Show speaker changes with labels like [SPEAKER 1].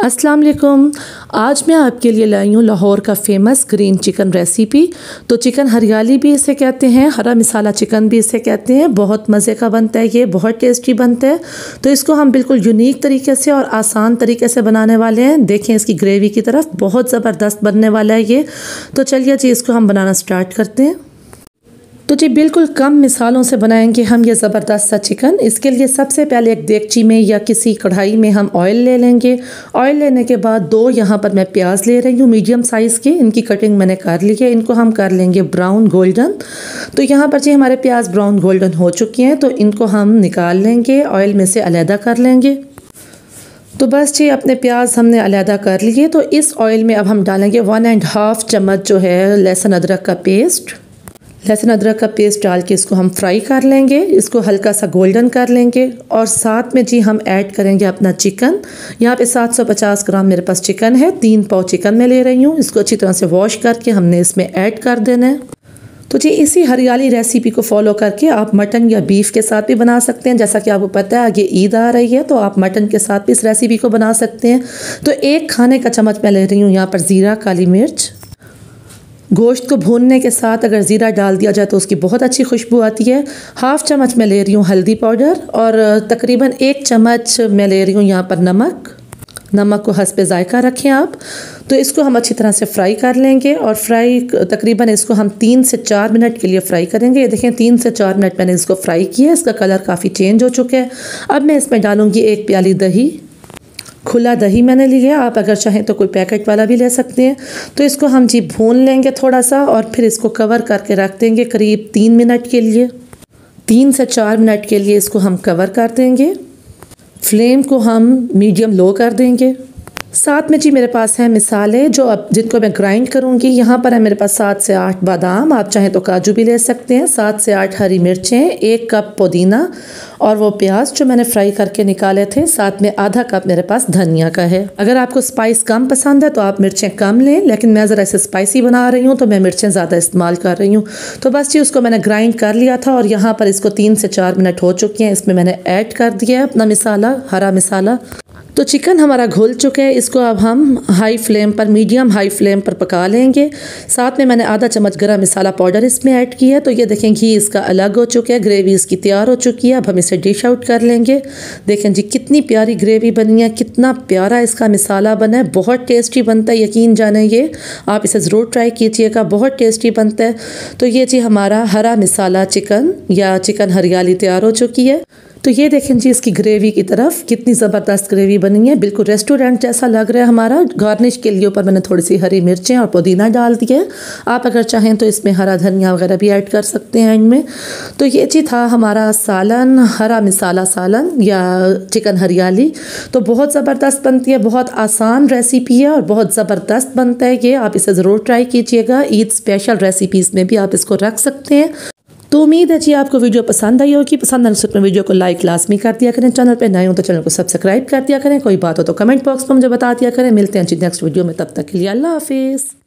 [SPEAKER 1] अस्सलाम वालेकुम। आज मैं आपके लिए लाई हूँ लाहौर का फ़ेमस ग्रीन चिकन रेसिपी। तो चिकन हरियाली भी इसे कहते हैं, हरा मिसाला चिकन भी इसे कहते हैं। बहुत मज़े का बनता है, ये बहुत टेस्टी बनता है। तो इसको हम बिल्कुल यूनिक तरीके से और आसान तरीके से बनाने वाले हैं। देखें इसकी ग्रेवी की तरफ, बहुत ज़बरदस्त बनने वाला है ये। तो चलिए जी इसको हम बनाना स्टार्ट करते हैं। तो जी बिल्कुल कम मिसालों से बनाएंगे हम ये ज़बरदस्त सा चिकन। इसके लिए सबसे पहले एक देगची में या किसी कढ़ाई में हम ऑयल ले लेंगे। ऑयल लेने के बाद दो यहाँ पर मैं प्याज ले रही हूँ मीडियम साइज़ के। इनकी कटिंग मैंने कर ली है। इनको हम कर लेंगे ब्राउन गोल्डन। तो यहाँ पर जी हमारे प्याज ब्राउन गोल्डन हो चुके हैं, तो इनको हम निकाल लेंगे, ऑयल में से अलहदा कर लेंगे। तो बस जी अपने प्याज हमने अलहदा कर लिए। तो इस ऑयल में अब हम डालेंगे 1.5 चम्मच जो है लहसुन अदरक का पेस्ट। लहसुन अदरक का पेस्ट डाल के इसको हम फ्राई कर लेंगे, इसको हल्का सा गोल्डन कर लेंगे। और साथ में जी हम ऐड करेंगे अपना चिकन। यहाँ पे 750 ग्राम मेरे पास चिकन है, 3 पाव चिकन मैं ले रही हूँ। इसको अच्छी तरह से वॉश करके हमने इसमें ऐड कर देना है। तो जी इसी हरियाली रेसिपी को फॉलो करके आप मटन या बीफ के साथ भी बना सकते हैं। जैसा कि आपको पता है आगे ईद आ रही है, तो आप मटन के साथ भी इस रेसिपी को बना सकते हैं। तो 1 खाने का चम्मच मैं ले रही हूँ यहाँ पर ज़ीरा, काली मिर्च। गोश्त को भूनने के साथ अगर ज़ीरा डाल दिया जाए तो उसकी बहुत अच्छी खुशबू आती है। 1/2 चम्मच मैं ले रही हूँ हल्दी पाउडर और तकरीबन 1 चम्मच मैं ले रही हूँ यहाँ पर नमक। नमक को हस्बे ज़ायका रखें आप। तो इसको हम अच्छी तरह से फ्राई कर लेंगे और फ्राई तकरीबन इसको हम 3 से 4 मिनट के लिए फ्राई करेंगे। ये देखें 3 से 4 मिनट मैंने इसको फ्राई किया, इसका कलर काफ़ी चेंज हो चुका है। अब मैं इसमें डालूँगी 1 प्याली दही। खुला दही मैंने लिया, आप अगर चाहें तो कोई पैकेट वाला भी ले सकते हैं। तो इसको हम जी भून लेंगे थोड़ा सा और फिर इसको कवर करके रख देंगे करीब 3 मिनट के लिए। 3 से 4 मिनट के लिए इसको हम कवर कर देंगे। फ्लेम को हम मीडियम लो कर देंगे। साथ में जी मेरे पास है मिसाले जो अब जिनको मैं ग्राइंड करूँगी। यहाँ पर है मेरे पास 7 से 8 बादाम, आप चाहें तो काजू भी ले सकते हैं। 7 से 8 हरी मिर्चें, 1 कप पुदीना और वो प्याज जो मैंने फ्राई करके निकाले थे। साथ में आधा कप मेरे पास धनिया का है। अगर आपको स्पाइस कम पसंद है तो आप मिर्चें कम लें, लेकिन मैं ज़रा ऐसे स्पाइसी बना रही हूँ तो मैं मिर्चें ज़्यादा इस्तेमाल कर रही हूँ। तो बस जी उसको मैंने ग्राइंड कर लिया था और यहाँ पर इसको 3 से 4 मिनट हो चुके हैं। इसमें मैंने ऐड कर दिया है अपना मिसाला, हरा मिसाला। तो चिकन हमारा घुल चुका है। इसको अब हम हाई फ्लेम पर, मीडियम हाई फ्लेम पर पका लेंगे। साथ में मैंने आधा चम्मच गरम मसाला पाउडर इसमें ऐड किया है। तो ये देखें घी इसका अलग हो चुका है, ग्रेवी इसकी तैयार हो चुकी है। अब हम इसे डिश आउट कर लेंगे। देखें जी कितनी प्यारी ग्रेवी बनी है, कितना प्यारा इसका मसाला बना है। बहुत टेस्टी बनता है, यकीन जाने ये आप इसे ज़रूर ट्राई कीजिएगा, बहुत टेस्टी बनता है। तो ये जी हमारा हरा मसाला चिकन या चिकन हरियाली तैयार हो चुकी है। तो ये देखें जी इसकी ग्रेवी की तरफ कितनी ज़बरदस्त ग्रेवी बनी है, बिल्कुल रेस्टोरेंट जैसा लग रहा है हमारा। गार्निश के लिए ऊपर मैंने थोड़ी सी हरी मिर्चें और पुदीना डाल दिया है। आप अगर चाहें तो इसमें हरा धनिया वगैरह भी ऐड कर सकते हैं इनमें। तो ये जी था हमारा सालन, हरा मिसाला सालन या चिकन हरियाली। तो बहुत ज़बरदस्त बनती है, बहुत आसान रेसिपी है और बहुत ज़बरदस्त बनता है ये। आप इसे ज़रूर ट्राई कीजिएगा। ईद स्पेशल रेसिपीज़ में भी आप इसको रख सकते हैं। तो उम्मीद है जी आपको वीडियो पसंद आई होगी। पसंद आने से अपने वीडियो को लाइक लाजमी कर दिया करें। चैनल पे नए हो तो चैनल को सब्सक्राइब कर दिया करें। कोई बात हो तो कमेंट बॉक्स में मुझे बता दिया करें। मिलते हैं जी नेक्स्ट वीडियो में, तब तक के लिए अल्लाह हाफिज़।